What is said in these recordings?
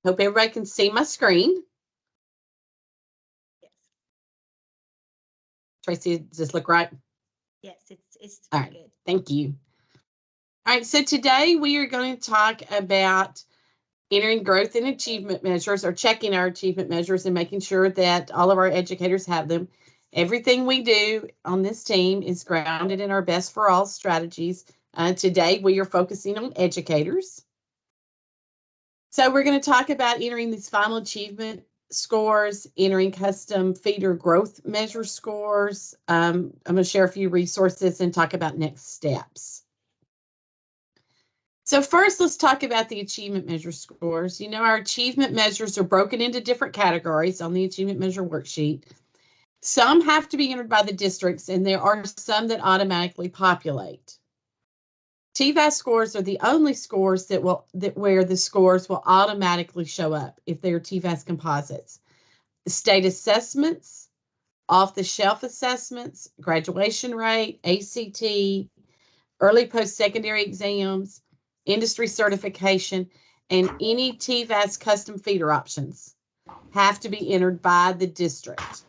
Hope everybody can see my screen. Yes. Tracy, does this look right? Yes, it's all right. good. Thank you. All right, so today we are going to talk about entering growth and achievement measures, or checking our achievement measures and making sure that all of our educators have them. Everything we do on this team is grounded in our best for all strategies. Today we are focusing on educators. So we're going to talk about entering these final achievement scores, entering custom feeder growth measure scores. I'm going to share a few resources and talk about next steps. So first, let's talk about the achievement measure scores. You know, our achievement measures are broken into different categories on the achievement measure worksheet. Some have to be entered by the districts, and there are some that automatically populate. TVAS scores are the only scores where the scores will automatically show up if they are TVAS composites. The state assessments, off-the-shelf assessments, graduation rate, ACT, early post-secondary exams, industry certification, and any TVAS custom feeder options have to be entered by the district.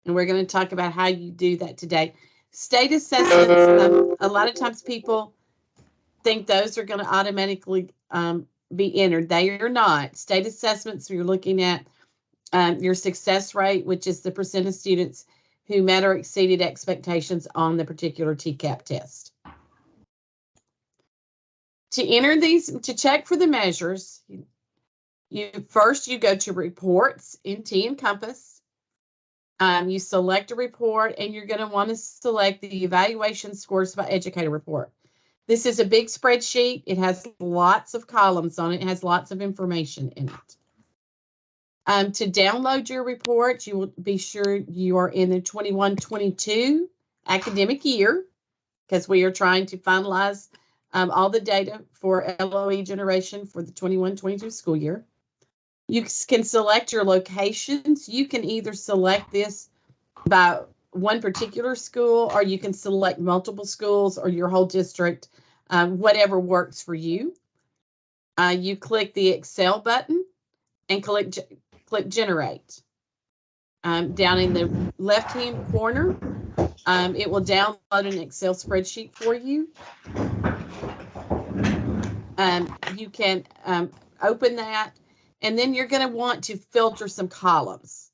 And we're going to talk about how you do that today. State assessments, a lot of times people think those are going to automatically be entered. They are not. State assessments, you're looking at your success rate, which is the percent of students who met or exceeded expectations on the particular TCAP test. To enter these, to check for the measures, you go to reports in TNCompass. You select a report, and you're going to want to select the evaluation scores by educator report. This is a big spreadsheet. It has lots of columns on it. It has lots of information in it. To download your report, you will be sure you are in the 21-22 academic year, because we are trying to finalize all the data for LOE generation for the 21-22 school year. You can select your locations. You can either select this by one particular school, or you can select multiple schools or your whole district, whatever works for you. You click the Excel button and click Generate. Down in the left-hand corner, it will download an Excel spreadsheet for you. You can open that, and then you're going to want to filter some columns.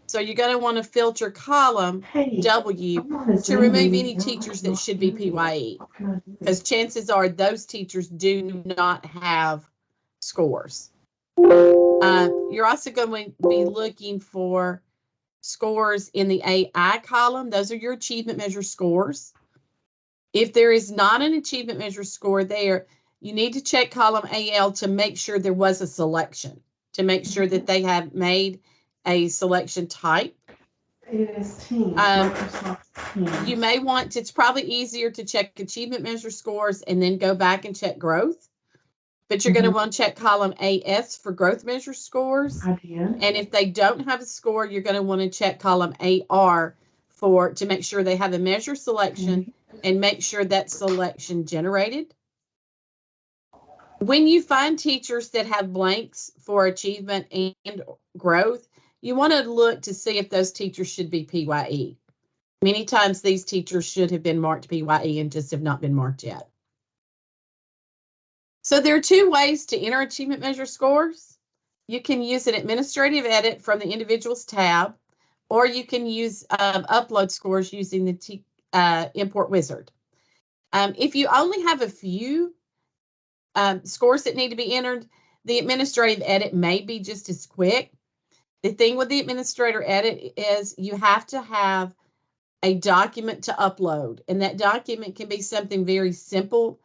So you're going to want to filter column W to remove any teachers that should be PYE, because chances are those teachers do not have scores. You're also going to be looking for scores in the AI column. Those are your achievement measure scores. If there is not an achievement measure score there, you need to check column AL to make sure there was a selection, to make sure that they have made a selection type. It is Teams, Microsoft Teams. You may want to, it's probably easier to check achievement measure scores and then go back and check growth. But you're going to want to check column AS for growth measure scores. I did. And if they don't have a score, you're going to want to check column AR to make sure they have a measure selection and make sure that selection generated. When you find teachers that have blanks for achievement and growth, you want to look to see if those teachers should be PYE. Many times these teachers should have been marked PYE and just have not been marked yet. So there are two ways to enter achievement measure scores. You can use an administrative edit from the individuals tab, or you can use upload scores using the import wizard. If you only have a few scores that need to be entered, the administrative edit may be just as quick. The thing with the administrator edit is you have to have a document to upload, and that document can be something very simple,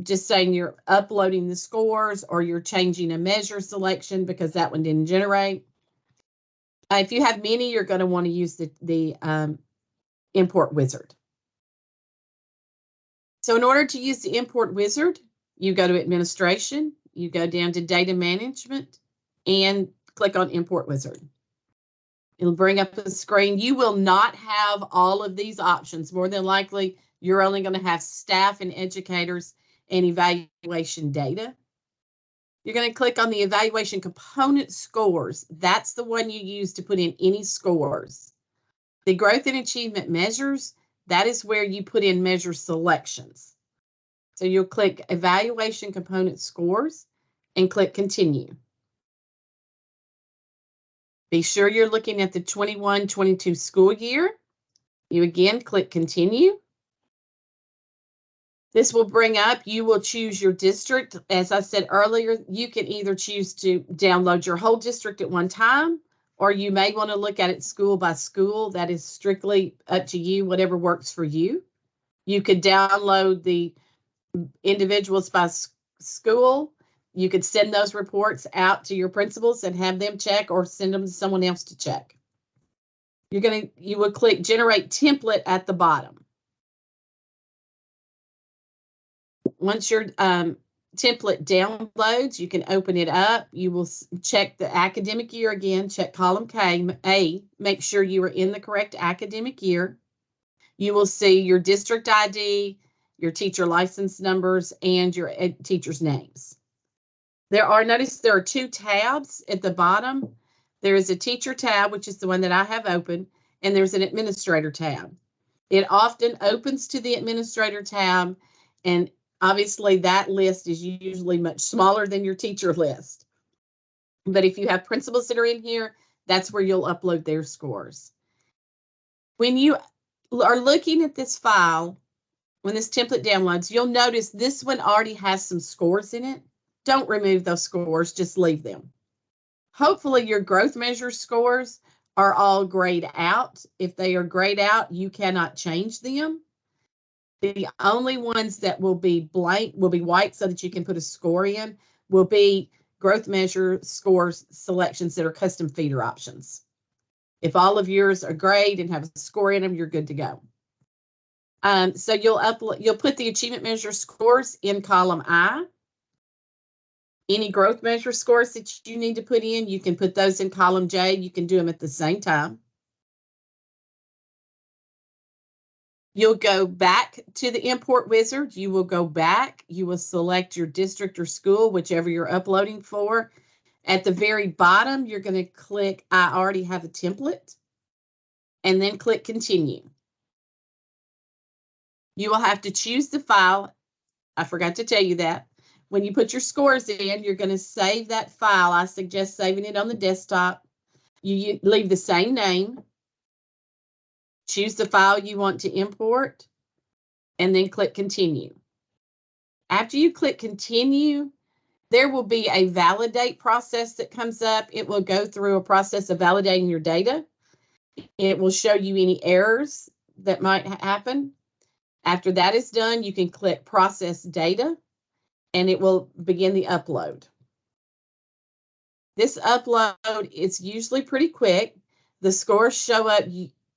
just saying you're uploading the scores or you're changing a measure selection because that one didn't generate. If you have many, you're going to want to use the import wizard. So in order to use the import wizard, you go to administration, you go down to data management, and click on import wizard. It'll bring up a screen. You will not have all of these options. More than likely, you're only going to have staff and educators and evaluation data. You're going to click on the evaluation component scores. That's the one you use to put in any scores. The growth and achievement measures, that is where you put in measure selections. So you'll click evaluation component scores and click continue. Be sure you're looking at the 21-22 school year. You again click continue. This will bring up, you will choose your district. As I said earlier, you can either choose to download your whole district at one time, or you may want to look at it school by school. That is strictly up to you, whatever works for you. You could download the individuals by school. You could send those reports out to your principals and have them check, or send them to someone else to check. You will click generate template at the bottom. Once your template downloads, you can open it up. You will check the academic year again, check column A, make sure you are in the correct academic year. You will see your district ID, your teacher license numbers, and your teachers' names. Notice there are two tabs at the bottom. There is a teacher tab, which is the one that I have open, and there's an administrator tab. It often opens to the administrator tab, and obviously that list is usually much smaller than your teacher list. But if you have principals that are in here, that's where you'll upload their scores. When you are looking at this file, when this template downloads, you'll notice this one already has some scores in it. Don't remove those scores, just leave them. Hopefully your growth measure scores are all grayed out. If they are grayed out, you cannot change them. The only ones that will be blank, will be white so that you can put a score in, will be growth measure scores selections that are custom feeder options. If all of yours are grayed and have a score in them, you're good to go. So you'll put the achievement measure scores in column I. Any growth measure scores that you need to put in, you can put those in column J. You can do them at the same time. You'll go back to the import wizard. You will go back. You will select your district or school, whichever you're uploading for. At the very bottom, you're going to click I already have a template, and then click continue. You will have to choose the file. I forgot to tell you that. When you put your scores in, you're going to save that file. I suggest saving it on the desktop. You leave the same name. Choose the file you want to import, and then click continue. After you click continue, there will be a validate process that comes up. It will go through a process of validating your data. It will show you any errors that might happen. After that is done, you can click process data, and it will begin the upload. This upload is usually pretty quick. The scores show up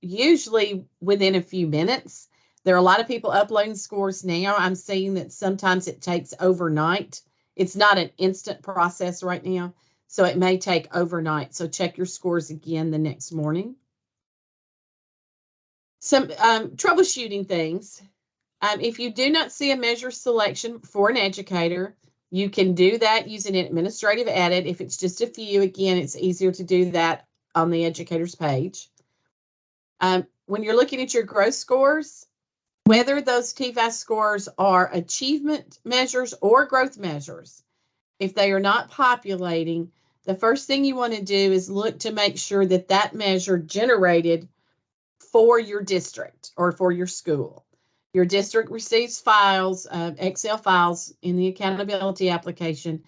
usually within a few minutes. There are a lot of people uploading scores now. I'm seeing that sometimes it takes overnight. It's not an instant process right now, so it may take overnight. So check your scores again the next morning. Some troubleshooting things. If you do not see a measure selection for an educator, you can do that using an administrative edit. If it's just a few, again, it's easier to do that on the educator's page. When you're looking at your growth scores, whether those TFAS scores are achievement measures or growth measures, if they are not populating, the first thing you want to do is look to make sure that that measure generated for your district or for your school. Your district receives files, Excel files in the accountability application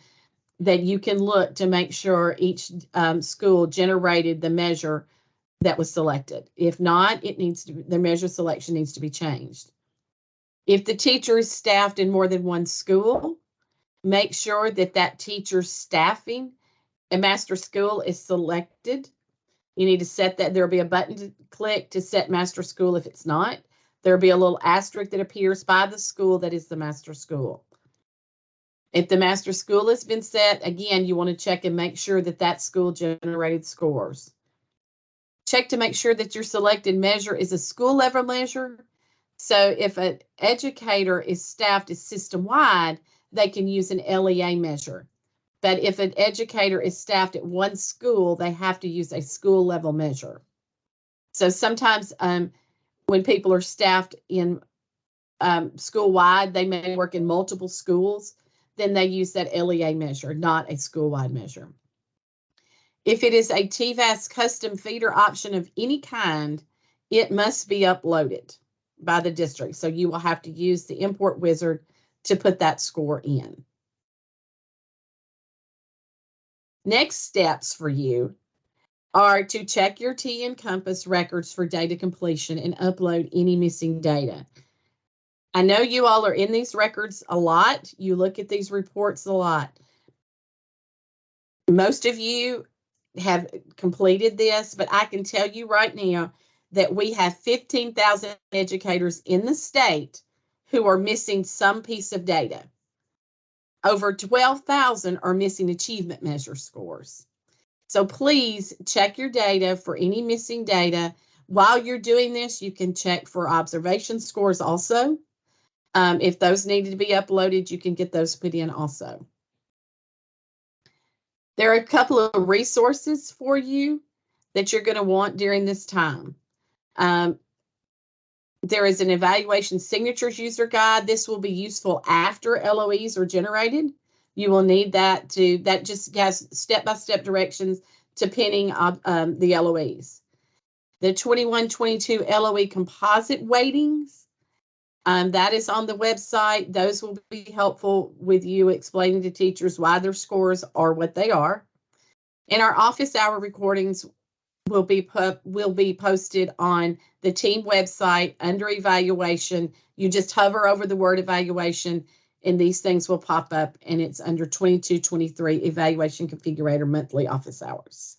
that you can look to make sure each school generated the measure that was selected. If not, the measure selection needs to be changed. If the teacher is staffed in more than one school, make sure that that teacher's staffing a master school is selected. You need to set that. There'll be a button to click to set master school if it's not. There'll be a little asterisk that appears by the school that is the master school. If the master school has been set, again, you want to check and make sure that that school generated scores. Check to make sure that your selected measure is a school level measure. So if an educator is staffed as system-wide, they can use an LEA measure. But if an educator is staffed at one school, they have to use a school level measure. So sometimes when people are staffed in school-wide, they may work in multiple schools, then they use that LEA measure, not a school-wide measure. If it is a TVAS custom feeder option of any kind, it must be uploaded by the district. So you will have to use the import wizard to put that score in. Next steps for you are to check your TNCompass records for data completion and upload any missing data. I know you all are in these records a lot. You look at these reports a lot. Most of you have completed this, but I can tell you right now that we have 15,000 educators in the state who are missing some piece of data. Over 12,000 are missing achievement measure scores. So please check your data for any missing data. While you're doing this, you can check for observation scores also. If those needed to be uploaded, you can get those put in also. There are a couple of resources for you that you're going to want during this time. There is an evaluation signatures user guide. This will be useful after LOEs are generated. You will need that that just has step-by-step directions to pinning the LOEs. The 21-22 LOE composite weightings, that is on the website. Those will be helpful with you explaining to teachers why their scores are what they are. And our office hour recordings will be posted on the team website under evaluation. You just hover over the word evaluation and these things will pop up, and it's under 22-23 evaluation configurator monthly office hours.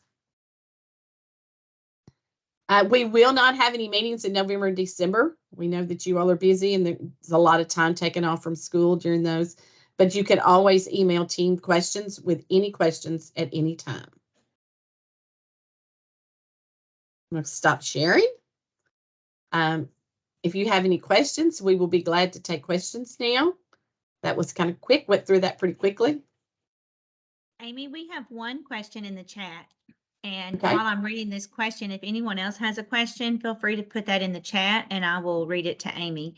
We will not have any meetings in November and December. We know that you all are busy and there's a lot of time taken off from school during those, but you can always email team questions with any questions at any time. I'm going to stop sharing. If you have any questions, we will be glad to take questions now. That was kind of quick, went through that pretty quickly. Amy, we have one question in the chat. And Okay. while I'm reading this question, if anyone else has a question, feel free to put that in the chat and I will read it to Amy.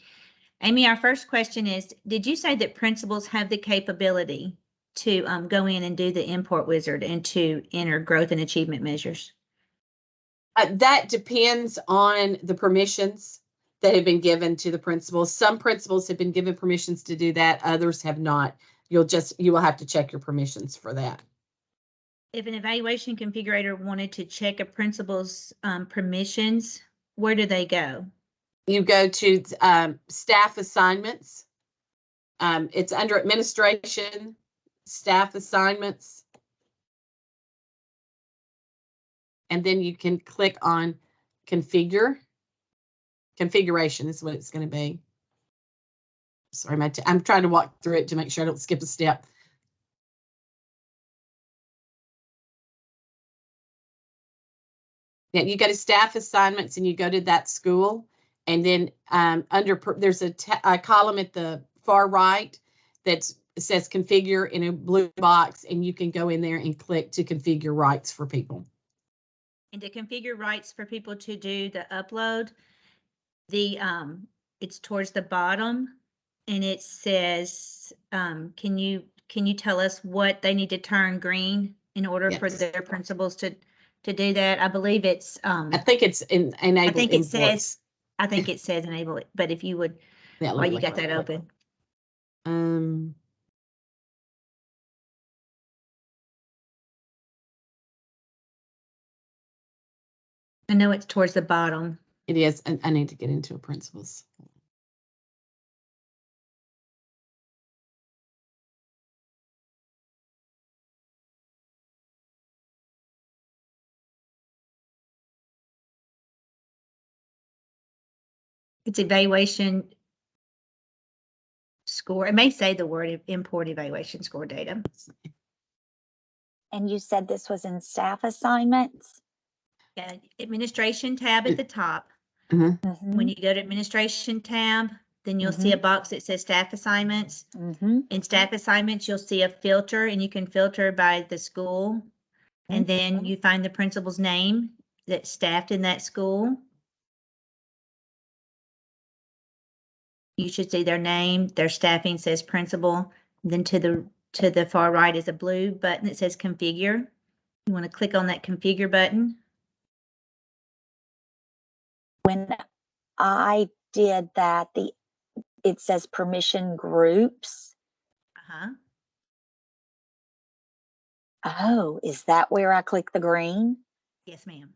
Amy, our first question is, did you say that principals have the capability to go in and do the import wizard and to enter growth and achievement measures? That depends on the permissions that have been given to the principals. Some principals have been given permissions to do that. Others have not. You will have to check your permissions for that. If an evaluation configurator wanted to check a principal's permissions, where do they go? You go to staff assignments. It's under administration, staff assignments. And then you can click on configure. Configuration is what it's going to be. Sorry, I'm trying to walk through it to make sure I don't skip a step. Yeah, you go to staff assignments and you go to that school, and then there's a column at the far right that says configure in a blue box, and you can go in there and click to configure rights for people. And to configure rights for people to do the upload, it's towards the bottom, and it says, can you tell us what they need to turn green in order for their principals to do that? I believe it's I think it's enable. I think it imports. says enable it, but if you would, Yeah, while you got that open. I know it's towards the bottom. It is, and I need to get into a principals. It's evaluation score. It may say the word import evaluation score data. And you said this was in staff assignments? Yeah, administration tab at the top. Mm-hmm. Mm-hmm. When you go to administration tab, then you'll see a box that says staff assignments. In staff assignments, you'll see a filter, and you can filter by the school. And then you find the principal's name that's staffed in that school. You should see their name, their staffing says principal. Then to the far right is a blue button that says configure. You want to click on that configure button. When I did that, it says permission groups. Oh, is that where I click the green? Yes, ma'am.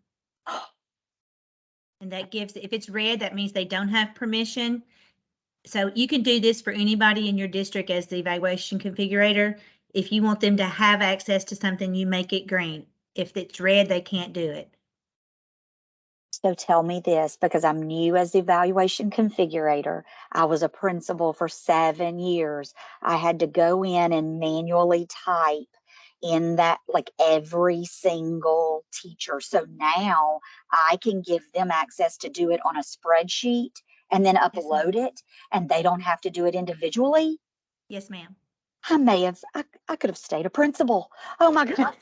And that gives, if it's red, that means they don't have permission. So you can do this for anybody in your district as the evaluation configurator. If you want them to have access to something, you make it green. If it's red, they can't do it. So tell me this, because I'm new as the evaluation configurator. I was a principal for 7 years. I had to go in and manually type in that, like every single teacher. So now I can give them access to do it on a spreadsheet and then upload it, and they don't have to do it individually. Yes, ma'am. I could have stayed a principal. Oh my God.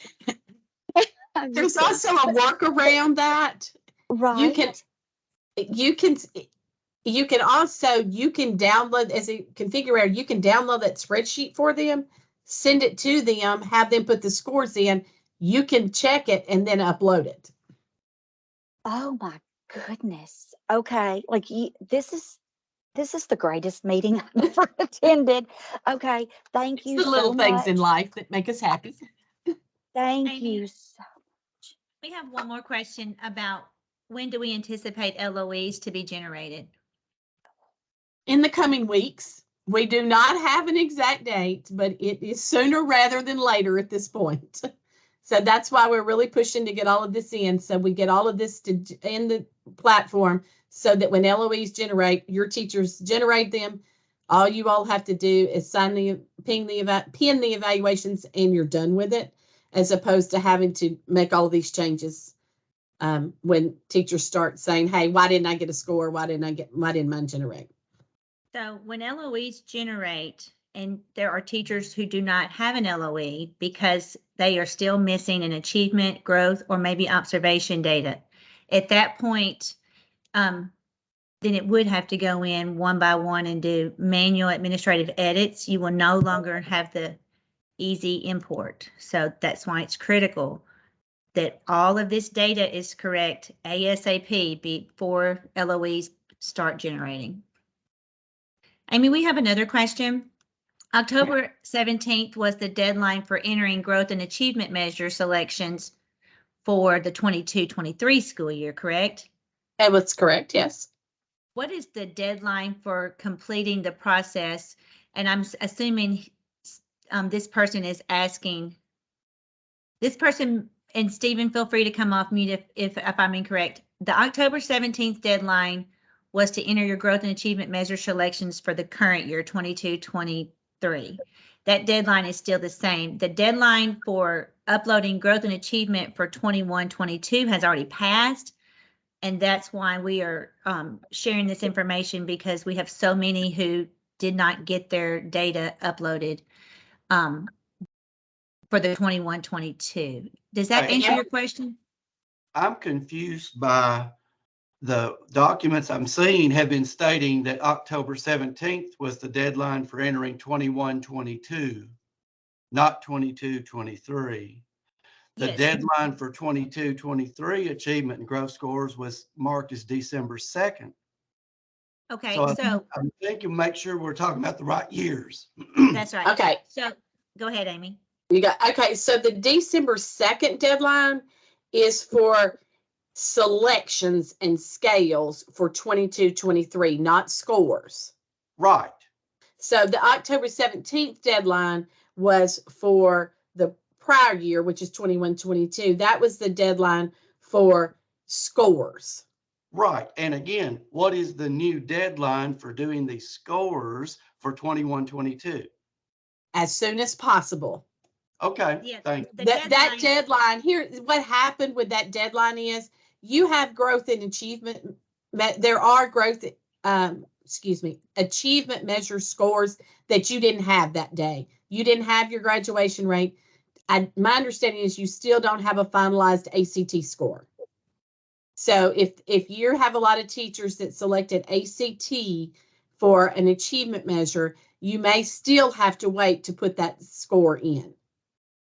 There's also a workaround that right. you can download, as a configurator, you can download that spreadsheet for them, send it to them, have them put the scores in. You can check it and then upload it. Oh my goodness. Okay. Like this is the greatest meeting I've ever attended. Okay. Thank you It's the little so things much. in life that make us happy. Thank Amy, you so much. We have one more question about when do we anticipate Eloes to be generated? In the coming weeks. We do not have an exact date, but it is sooner rather than later at this point. So that's why we're really pushing to get all of this in. So we get all of this in the platform so that when Eloes generate, your teachers generate them. All you all have to do is pin the evaluations, and you're done with it, as opposed to having to make all of these changes when teachers start saying, hey, why didn't I get a score? Why didn't mine generate? So when Eloes generate, and there are teachers who do not have an LOE because they are still missing an achievement, growth, or maybe observation data. At that point, then it would have to go in one by one and do manual administrative edits. You will no longer have the easy import. So that's why it's critical that all of this data is correct ASAP before LOEs start generating. Amy, we have another question. October 17th was the deadline for entering growth and achievement measure selections for the 22-23 school year, correct? That was correct, yes. What is the deadline for completing the process? And I'm assuming this person is asking, this person, and Stephen, feel free to come off mute if I'm incorrect. The October 17th deadline was to enter your growth and achievement measure selections for the current year, 22-23. That deadline is still the same. The deadline for uploading growth and achievement for 21-22 has already passed. And that's why we are sharing this information, because we have so many who did not get their data uploaded for the 21-22. Does that answer your question? I'm confused by the documents I'm seeing have been stating that October 17th was the deadline for entering 21-22, not 22-23. The Yes. deadline for 22-23 achievement and growth scores was marked as December 2nd. Okay, So I'm thinking, make sure we're talking about the right years. That's right. Okay. So go ahead, Amy. Okay, so the December 2nd deadline is for selections and scales for 22-23, not scores. Right. So the October 17th deadline was for the prior year, which is 21-22. That was the deadline for scores. Right. And again, what is the new deadline for doing the scores for 21-22? As soon as possible. Okay, Yes, thanks. That deadline, here, what happened with that deadline is you have growth and achievement. There are growth achievement measure scores that you didn't have that day. You didn't have your graduation rate. My understanding is you still don't have a finalized ACT score. So if you have a lot of teachers that selected ACT for an achievement measure, you may still have to wait to put that score in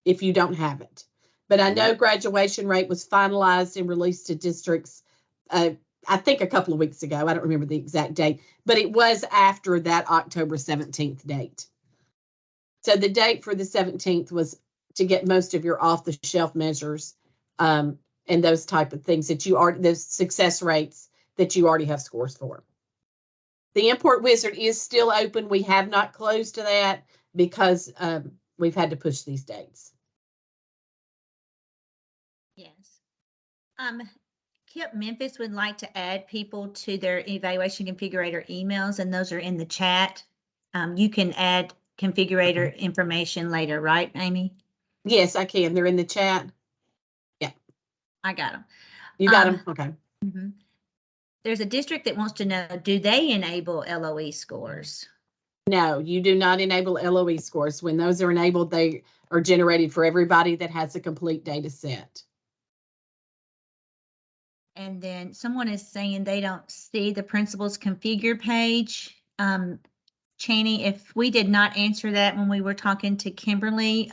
if you don't have it. But I know graduation rate was finalized and released to districts, I think a couple of weeks ago. I don't remember the exact date, but it was after that October 17th date. So the date for the 17th was to get most of your off-the-shelf measures and those type of things that you already, those success rates that you already have scores for. The import wizard is still open. We have not closed to that because we've had to push these dates. Yes. Kip Memphis would like to add people to their evaluation configurator emails, and those are in the chat. You can add configurator information later, right, Amy? Yes, I can. They're in the chat. Yeah. I got them. You got them? Okay. Mm-hmm. There's a district that wants to know, do they enable LOE scores? No, you do not enable LOE scores. When those are enabled, they are generated for everybody that has a complete data set. And then someone is saying they don't see the principal's configure page. Chaney, if we did not answer that when we were talking to Kimberly,